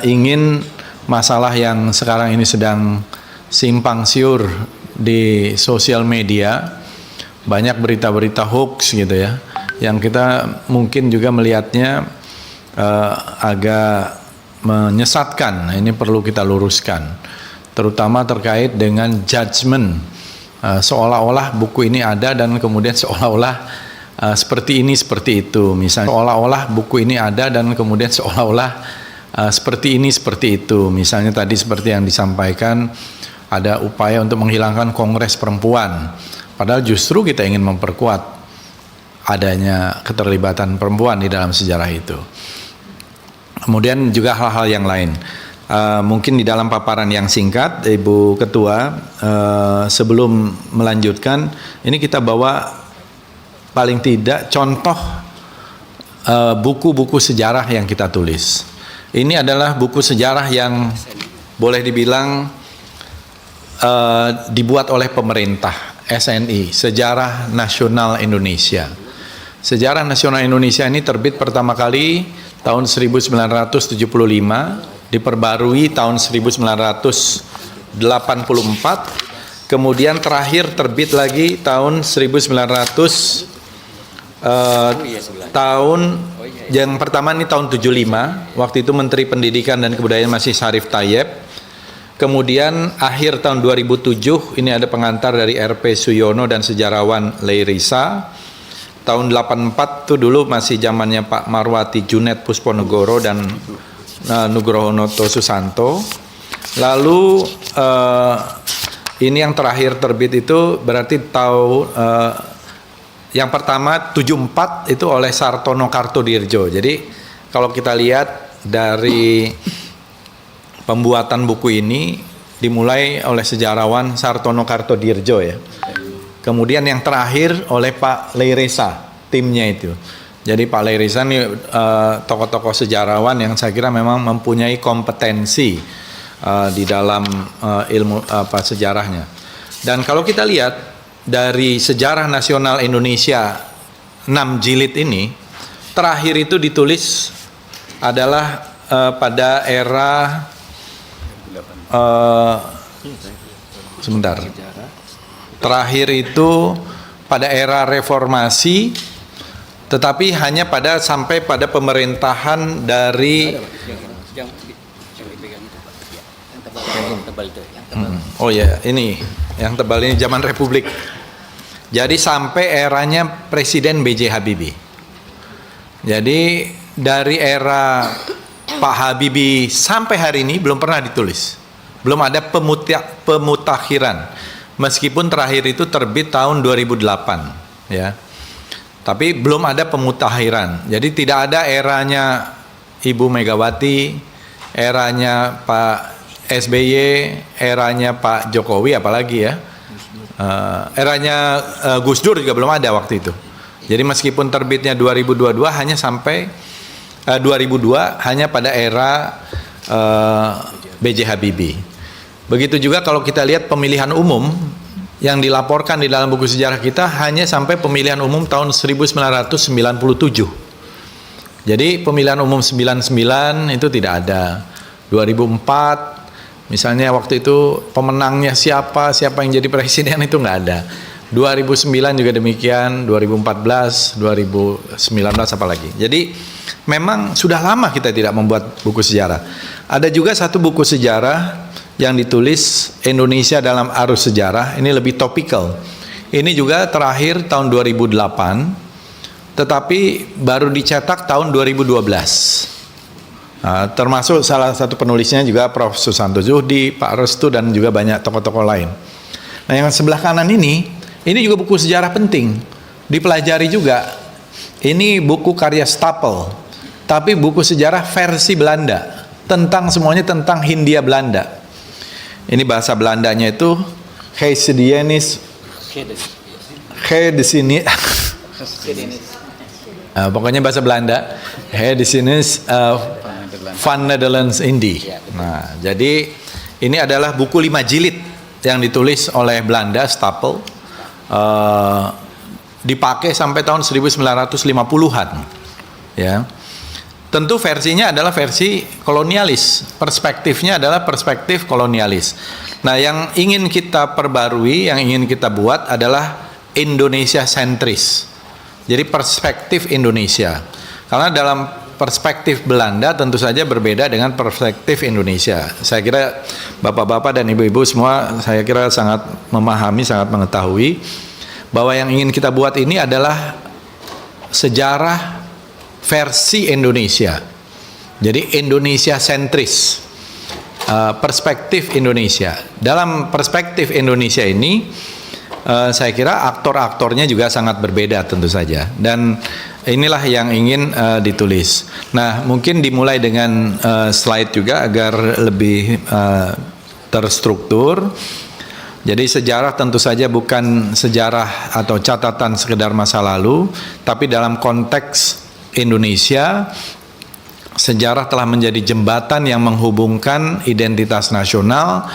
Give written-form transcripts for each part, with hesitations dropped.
ingin masalah yang sekarang ini sedang simpang siur di sosial media, banyak berita-berita hoax gitu ya, yang kita mungkin juga melihatnya agak menyesatkan. Ini perlu kita luruskan, terutama terkait dengan judgement, seolah-olah buku ini ada dan kemudian seolah-olah seperti ini seperti itu. Misalnya seolah-olah buku ini ada dan kemudian seolah-olah seperti ini seperti itu. Misalnya tadi seperti yang disampaikan, ada upaya untuk menghilangkan Kongres Perempuan, padahal justru kita ingin memperkuat adanya keterlibatan perempuan di dalam sejarah itu. Kemudian juga hal-hal yang lain. Mungkin di dalam paparan yang singkat, Ibu Ketua, sebelum melanjutkan, ini kita bawa paling tidak contoh buku-buku sejarah yang kita tulis. Ini adalah buku sejarah yang boleh dibilang dibuat oleh pemerintah, SNI, Sejarah Nasional Indonesia. Sejarah Nasional Indonesia ini terbit pertama kali tahun 1975, diperbarui tahun 1984, kemudian terakhir terbit lagi tahun 1900 tahun yang pertama ini tahun 75, waktu itu Menteri Pendidikan dan Kebudayaan masih Syarif Tayyip. Kemudian akhir tahun 2007 ini ada pengantar dari RP Suyono dan sejarawan Leirisa. Tahun 84 itu dulu masih zamannya Pak Marwati Junet Pusponegoro dan Nugroho Noto Susanto. Lalu ini yang terakhir terbit itu berarti yang pertama 74 itu oleh Sartono Kartodirjo. Jadi kalau kita lihat dari pembuatan buku ini dimulai oleh sejarawan Sartono Kartodirjo ya. Kemudian yang terakhir oleh Pak Leirisa, timnya itu. Jadi Pak Leirisa ini tokoh-tokoh sejarawan yang saya kira memang mempunyai kompetensi di dalam ilmu sejarahnya. Dan kalau kita lihat dari Sejarah Nasional Indonesia 6 jilid ini, terakhir itu ditulis adalah pada era sebentar. Terakhir itu pada era reformasi, tetapi hanya sampai pada pemerintahan dari oh ya, ini yang tebal ini zaman Republik. Jadi sampai eranya Presiden B.J. Habibie. Jadi dari era Pak Habibie sampai hari ini belum pernah ditulis. Belum ada pemutakhiran. Meskipun terakhir itu terbit tahun 2008 ya. Tapi belum ada pemutakhiran. Jadi tidak ada eranya Ibu Megawati, eranya Pak SBY, eranya Pak Jokowi apalagi ya. Eranya Gus Dur juga belum ada waktu itu. Jadi meskipun terbitnya 2022 hanya sampai 2002 hanya pada era B.J. Habibie. Begitu juga kalau kita lihat pemilihan umum yang dilaporkan di dalam buku sejarah kita hanya sampai pemilihan umum tahun 1997. Jadi pemilihan umum 99 itu tidak ada. 2004 misalnya waktu itu pemenangnya siapa yang jadi presiden itu nggak ada. 2009 juga demikian, 2014, 2019 apalagi. Jadi memang sudah lama kita tidak membuat buku sejarah. Ada juga satu buku sejarah yang ditulis Indonesia dalam Arus Sejarah, ini lebih topikal. Ini juga terakhir tahun 2008, tetapi baru dicetak tahun 2012. Termasuk salah satu penulisnya juga Prof. Susanto Zuhdi, Pak Restu, dan juga banyak tokoh-tokoh lain. Nah yang sebelah kanan ini juga buku sejarah penting, dipelajari juga. Ini buku karya Stapel, tapi buku sejarah versi Belanda, semuanya tentang Hindia Belanda. Ini bahasa Belandanya itu Geschiedenis pokoknya bahasa Belanda, Geschiedenis van Nederlands Indie. Nah, jadi ini adalah buku 5 jilid yang ditulis oleh Belanda, Stapel, dipakai sampai tahun 1950-an, ya. tentu versinya adalah versi kolonialis, perspektifnya adalah perspektif kolonialis. Nah, yang ingin kita perbarui, yang ingin kita buat adalah Indonesia sentris. Jadi perspektif Indonesia. Karena dalam perspektif Belanda tentu saja berbeda dengan perspektif Indonesia. Saya kira bapak-bapak dan ibu-ibu semua saya kira sangat memahami, sangat mengetahui bahwa yang ingin kita buat ini adalah sejarah versi Indonesia. Jadi Indonesia sentris, perspektif Indonesia. Dalam perspektif Indonesia ini saya kira aktor-aktornya juga sangat berbeda tentu saja, dan inilah yang ingin ditulis. Nah, mungkin dimulai dengan slide juga agar lebih terstruktur. Jadi sejarah tentu saja bukan sejarah atau catatan sekedar masa lalu, tapi dalam konteks Indonesia, sejarah telah menjadi jembatan yang menghubungkan identitas nasional,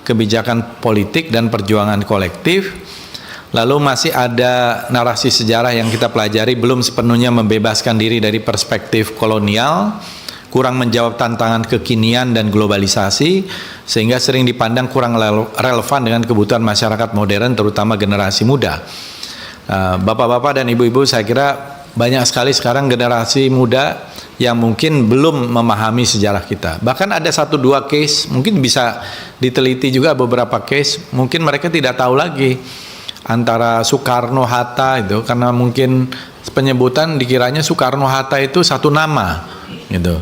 kebijakan politik dan perjuangan kolektif. Lalu masih ada narasi sejarah yang kita pelajari belum sepenuhnya membebaskan diri dari perspektif kolonial, kurang menjawab tantangan kekinian dan globalisasi, sehingga sering dipandang kurang relevan dengan kebutuhan masyarakat modern, terutama generasi muda. Bapak-bapak dan ibu-ibu, saya kira banyak sekali sekarang generasi muda yang mungkin belum memahami sejarah kita. Bahkan ada 1-2 case, mungkin bisa diteliti juga beberapa case, mungkin mereka tidak tahu lagi antara Soekarno Hatta itu, karena mungkin penyebutan dikiranya Soekarno Hatta itu satu nama gitu.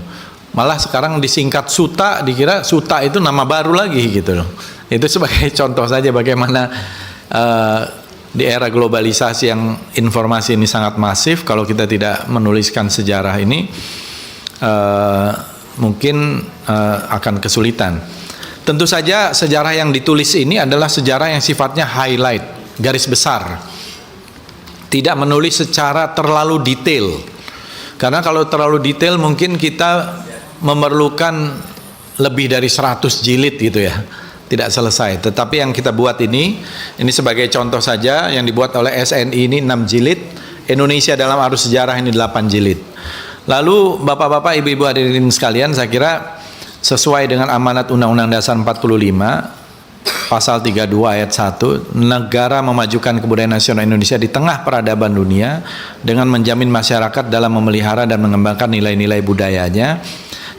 Malah sekarang disingkat Suta, dikira Suta itu nama baru lagi gitu loh. Itu sebagai contoh saja bagaimana di era globalisasi yang informasi ini sangat masif, kalau kita tidak menuliskan sejarah ini mungkin akan kesulitan. Tentu saja sejarah yang ditulis ini adalah sejarah yang sifatnya highlight, garis besar, tidak menulis secara terlalu detail, karena kalau terlalu detail mungkin kita memerlukan lebih dari 100 jilid gitu ya, tidak selesai. Tetapi yang kita buat ini sebagai contoh saja, yang dibuat oleh SNI ini 6 jilid, Indonesia dalam Arus Sejarah ini 8 jilid. Lalu bapak-bapak, ibu-ibu hadirin sekalian, saya kira sesuai dengan amanat Undang-Undang Dasar 45 Pasal 32 ayat 1, negara memajukan kebudayaan nasional Indonesia di tengah peradaban dunia dengan menjamin masyarakat dalam memelihara dan mengembangkan nilai-nilai budayanya.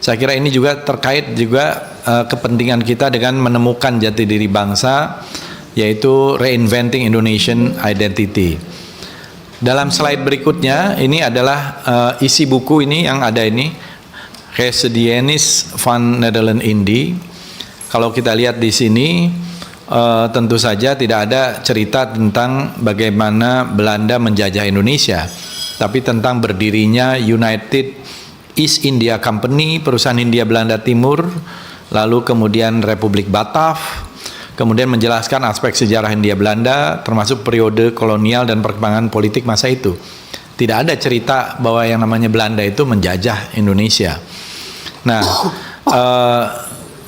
Saya kira ini juga terkait juga kepentingan kita dengan menemukan jati diri bangsa, yaitu reinventing Indonesian identity. Dalam slide berikutnya ini adalah isi buku ini yang ada ini, Geschiedenis van Nederland Indië. Kalau kita lihat di sini tentu saja tidak ada cerita tentang bagaimana Belanda menjajah Indonesia, tapi tentang berdirinya United East India Company, perusahaan Hindia Belanda Timur, lalu kemudian Republik Batav, kemudian menjelaskan aspek sejarah Hindia Belanda termasuk periode kolonial dan perkembangan politik masa itu. Tidak ada cerita bahwa yang namanya Belanda itu menjajah Indonesia. Nah,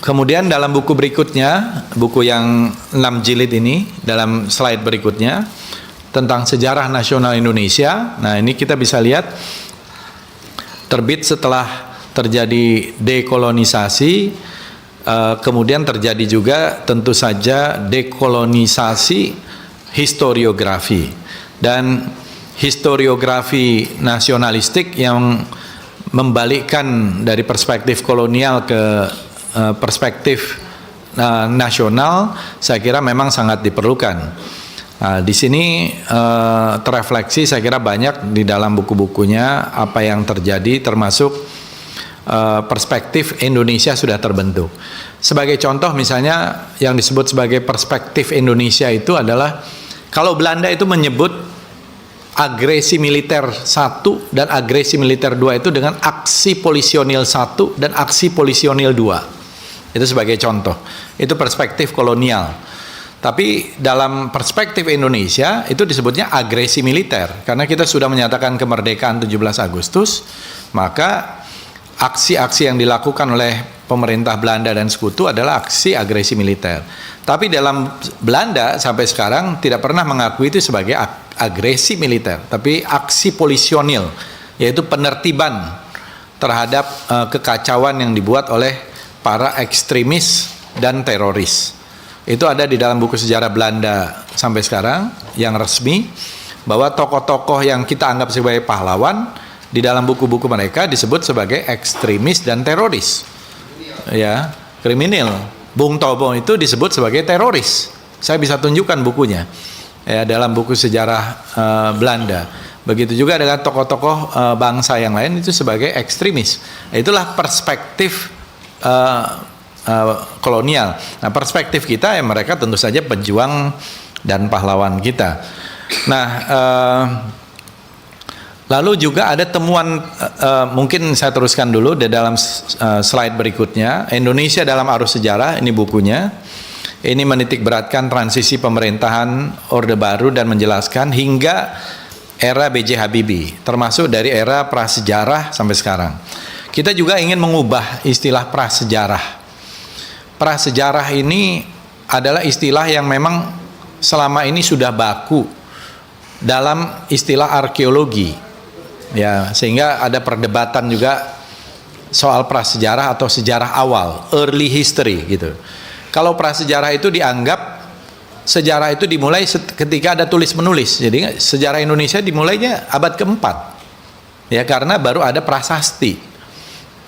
kemudian dalam buku berikutnya, buku yang 6 jilid ini, dalam slide berikutnya tentang sejarah nasional Indonesia. Nah, ini kita bisa lihat terbit setelah terjadi dekolonisasi, kemudian terjadi juga tentu saja dekolonisasi historiografi dan historiografi nasionalistik yang membalikkan dari perspektif kolonial ke perspektif nasional. Saya kira memang sangat diperlukan. Di sini terefleksi saya kira banyak di dalam buku-bukunya apa yang terjadi, termasuk perspektif Indonesia sudah terbentuk. Sebagai contoh misalnya yang disebut sebagai perspektif Indonesia itu adalah kalau Belanda itu menyebut agresi militer 1 dan agresi militer 2 itu dengan aksi polisionil 1 dan aksi polisionil 2. Itu sebagai contoh. Itu perspektif kolonial. Tapi dalam perspektif Indonesia itu disebutnya agresi militer. Karena kita sudah menyatakan kemerdekaan 17 Agustus, maka aksi-aksi yang dilakukan oleh pemerintah Belanda dan sekutu adalah aksi agresi militer. Tapi dalam Belanda sampai sekarang tidak pernah mengakui itu sebagai agresi militer, tapi aksi polisionil, yaitu penertiban terhadap kekacauan yang dibuat oleh para ekstremis dan teroris. Itu ada di dalam buku sejarah Belanda sampai sekarang yang resmi, bahwa tokoh-tokoh yang kita anggap sebagai pahlawan di dalam buku-buku mereka disebut sebagai ekstremis dan teroris. Ya, kriminal. Bung Tomo itu disebut sebagai teroris. Saya bisa tunjukkan bukunya ya dalam buku sejarah Belanda. Begitu juga dengan tokoh-tokoh bangsa yang lain itu sebagai ekstremis. Itulah perspektif kolonial. Nah, perspektif kita ya mereka tentu saja pejuang dan pahlawan kita. Nah, lalu juga ada temuan, mungkin saya teruskan dulu di dalam slide berikutnya. Indonesia dalam Arus Sejarah, ini bukunya. Ini menitik beratkan transisi pemerintahan Orde Baru dan menjelaskan hingga era B.J. Habibie, termasuk dari era prasejarah sampai sekarang. Kita juga ingin mengubah istilah prasejarah. Prasejarah ini adalah istilah yang memang selama ini sudah baku dalam istilah arkeologi. Ya, sehingga ada perdebatan juga soal prasejarah atau sejarah awal, early history gitu. Kalau prasejarah itu dianggap sejarah itu dimulai ketika ada tulis menulis. Jadi sejarah Indonesia dimulainya abad keempat. Ya, karena baru ada prasasti.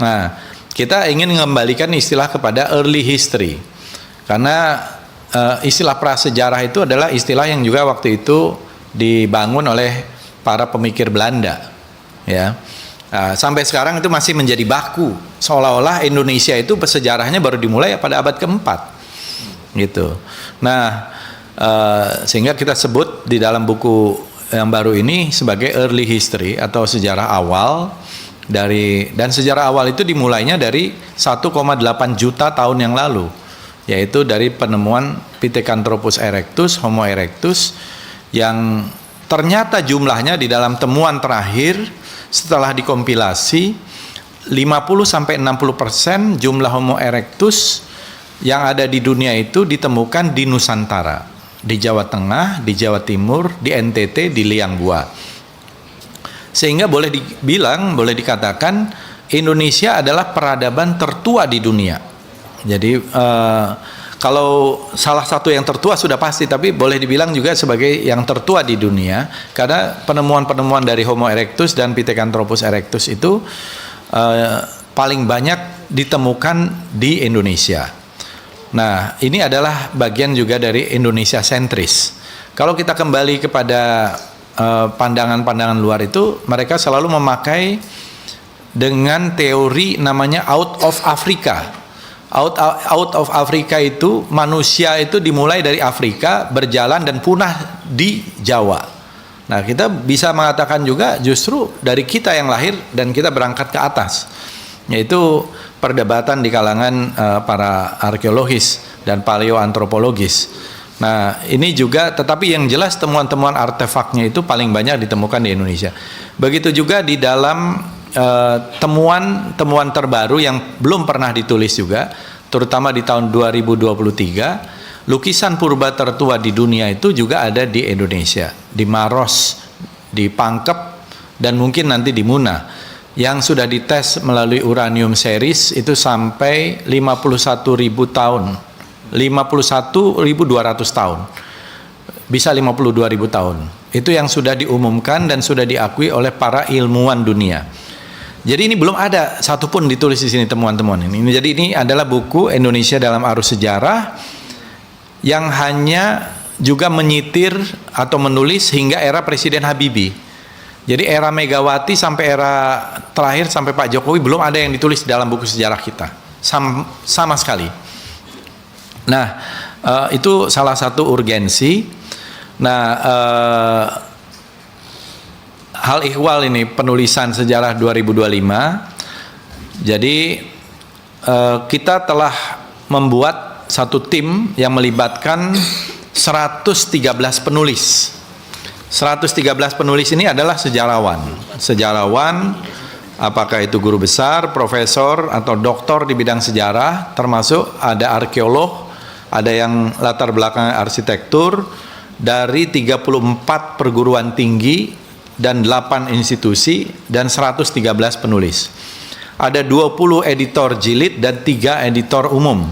Nah, kita ingin mengembalikan istilah kepada early history. Karena istilah prasejarah itu adalah istilah yang juga waktu itu dibangun oleh para pemikir Belanda. Ya. Sampai sekarang itu masih menjadi baku. Seolah-olah Indonesia itu sejarahnya baru dimulai pada abad keempat. Gitu. Nah, sehingga kita sebut di dalam buku yang baru ini sebagai early history atau sejarah awal dan sejarah awal itu dimulainya dari 1,8 juta tahun yang lalu, yaitu dari penemuan Pithecanthropus erectus, Homo erectus, yang ternyata jumlahnya di dalam temuan terakhir setelah dikompilasi 50-60% jumlah Homo erectus yang ada di dunia itu ditemukan di Nusantara, di Jawa Tengah, di Jawa Timur, di NTT, di Liang Bua. Sehingga boleh dibilang, boleh dikatakan Indonesia adalah peradaban tertua di dunia. Jadi kalau salah satu yang tertua sudah pasti, tapi boleh dibilang juga sebagai yang tertua di dunia karena penemuan-penemuan dari Homo erectus dan Pithecanthropus erectus itu paling banyak ditemukan di Indonesia. Nah, ini adalah bagian juga dari Indonesia sentris. Kalau kita kembali kepada pandangan-pandangan luar itu, mereka selalu memakai dengan teori namanya out of Africa. Out of Africa itu manusia itu dimulai dari Afrika, berjalan dan punah di Jawa. Nah, kita bisa mengatakan juga justru dari kita yang lahir dan kita berangkat ke atas. Yaitu perdebatan di kalangan para arkeologis dan paleoantropologis. Nah, ini juga, tetapi yang jelas temuan-temuan artefaknya itu paling banyak ditemukan di Indonesia. Begitu juga di dalam temuan terbaru yang belum pernah ditulis juga, terutama di tahun 2023, lukisan purba tertua di dunia itu juga ada di Indonesia, di Maros, di Pangkep, dan mungkin nanti di Muna. Yang sudah dites melalui uranium series itu sampai 51.000 tahun, 51.200 tahun, bisa 52.000 tahun. Itu yang sudah diumumkan dan sudah diakui oleh para ilmuwan dunia. Jadi ini belum ada satupun ditulis di sini temuan-temuan ini. Jadi ini adalah buku Indonesia dalam Arus Sejarah yang hanya juga menyitir atau menulis hingga era Presiden Habibie. Jadi era Megawati sampai era terakhir sampai Pak Jokowi belum ada yang ditulis dalam buku sejarah kita sama sekali. Nah, itu salah satu urgensi. Nah, hal ihwal ini penulisan sejarah 2025. Jadi kita telah membuat satu tim yang melibatkan 113 penulis. 113 penulis ini adalah sejarawan, apakah itu guru besar, profesor, atau doktor di bidang sejarah, termasuk ada arkeolog, ada yang latar belakang arsitektur, dari 34 perguruan tinggi dan 8 institusi, dan 113 penulis. Ada 20 editor jilid dan 3 editor umum.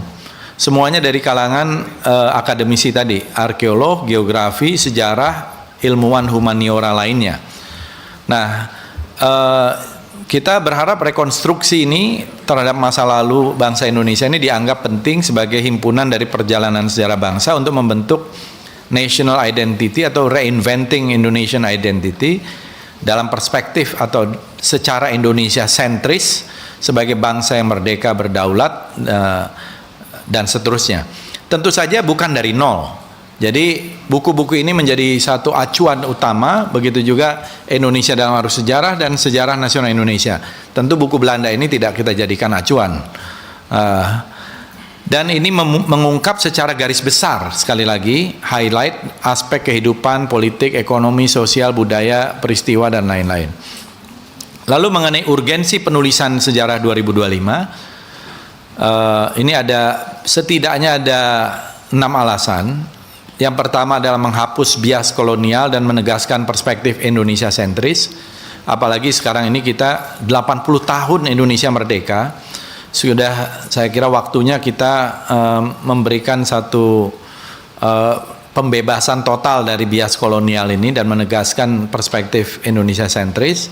Semuanya dari kalangan akademisi tadi, arkeolog, geografi, sejarah, ilmuwan humaniora lainnya. Nah, kita berharap rekonstruksi ini terhadap masa lalu bangsa Indonesia ini dianggap penting sebagai himpunan dari perjalanan sejarah bangsa untuk membentuk national identity atau reinventing Indonesian identity dalam perspektif atau secara Indonesia sentris sebagai bangsa yang merdeka, berdaulat, dan seterusnya. Tentu saja bukan dari nol. Jadi buku-buku ini menjadi satu acuan utama, begitu juga Indonesia dalam arus sejarah dan sejarah nasional Indonesia. Tentu buku Belanda ini tidak kita jadikan acuan. Dan ini mengungkap secara garis besar, sekali lagi, highlight aspek kehidupan, politik, ekonomi, sosial, budaya, peristiwa, dan lain-lain. Lalu mengenai urgensi penulisan sejarah 2025, ini setidaknya ada 6 alasan. Yang pertama adalah menghapus bias kolonial dan menegaskan perspektif Indonesia sentris. Apalagi sekarang ini kita 80 tahun Indonesia merdeka. Sudah saya kira waktunya kita memberikan satu pembebasan total dari bias kolonial ini dan menegaskan perspektif Indonesia sentris,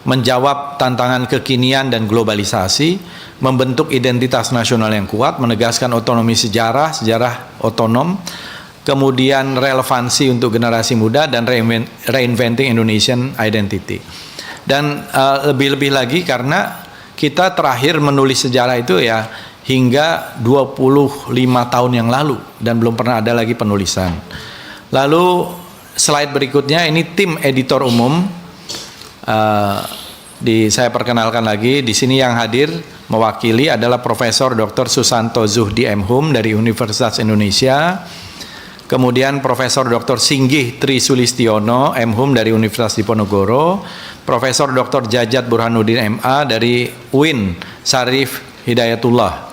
menjawab tantangan kekinian dan globalisasi, membentuk identitas nasional yang kuat, menegaskan otonomi sejarah otonom, kemudian relevansi untuk generasi muda, dan reinventing Indonesian identity. Dan lebih-lebih lagi karena kita terakhir menulis sejarah itu ya hingga 25 tahun yang lalu dan belum pernah ada lagi penulisan. Lalu slide berikutnya ini tim editor umum. Saya perkenalkan lagi, di sini yang hadir mewakili adalah Profesor Dr. Susanto Zuhdi M. Hum dari Universitas Indonesia. Kemudian Profesor Dr. Singgih Tri Sulistiono M.Hum dari Universitas Diponegoro, Profesor Dr. Jajat Burhanuddin MA dari UIN Syarif Hidayatullah.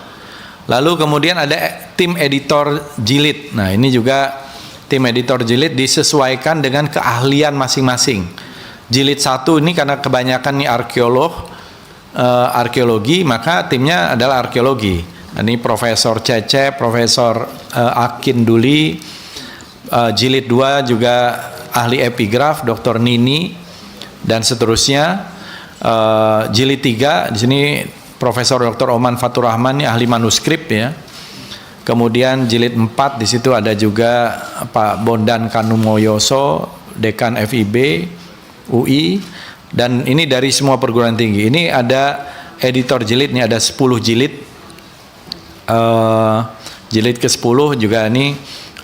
Lalu kemudian ada tim editor jilid. Nah, ini juga tim editor jilid disesuaikan dengan keahlian masing-masing. Jilid 1 ini karena kebanyakan nih arkeologi, maka timnya adalah arkeologi. Ini Profesor Cece, Profesor Akin Duli. Jilid 2 juga ahli epigraf Dr. Nini dan seterusnya. Jilid 3 di sini Profesor Dr. Oman Fatur Rahman, ahli manuskrip ya. Kemudian jilid 4 di situ ada juga Pak Bondan Kanumoyoso, Dekan FIB UI, dan ini dari semua perguruan tinggi. Ini ada editor jilid, ini ada 10 jilid. Jilid ke-10 juga ini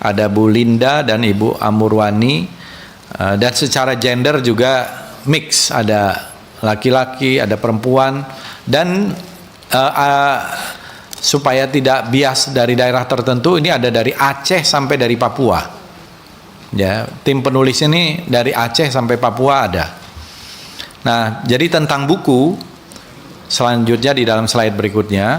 ada Bu Linda dan Ibu Amurwani, dan secara gender juga mix, ada laki-laki, ada perempuan, dan supaya tidak bias dari daerah tertentu, ini ada dari Aceh sampai dari Papua. Ya, tim penulis ini dari Aceh sampai Papua ada. Nah, jadi tentang buku selanjutnya di dalam slide berikutnya.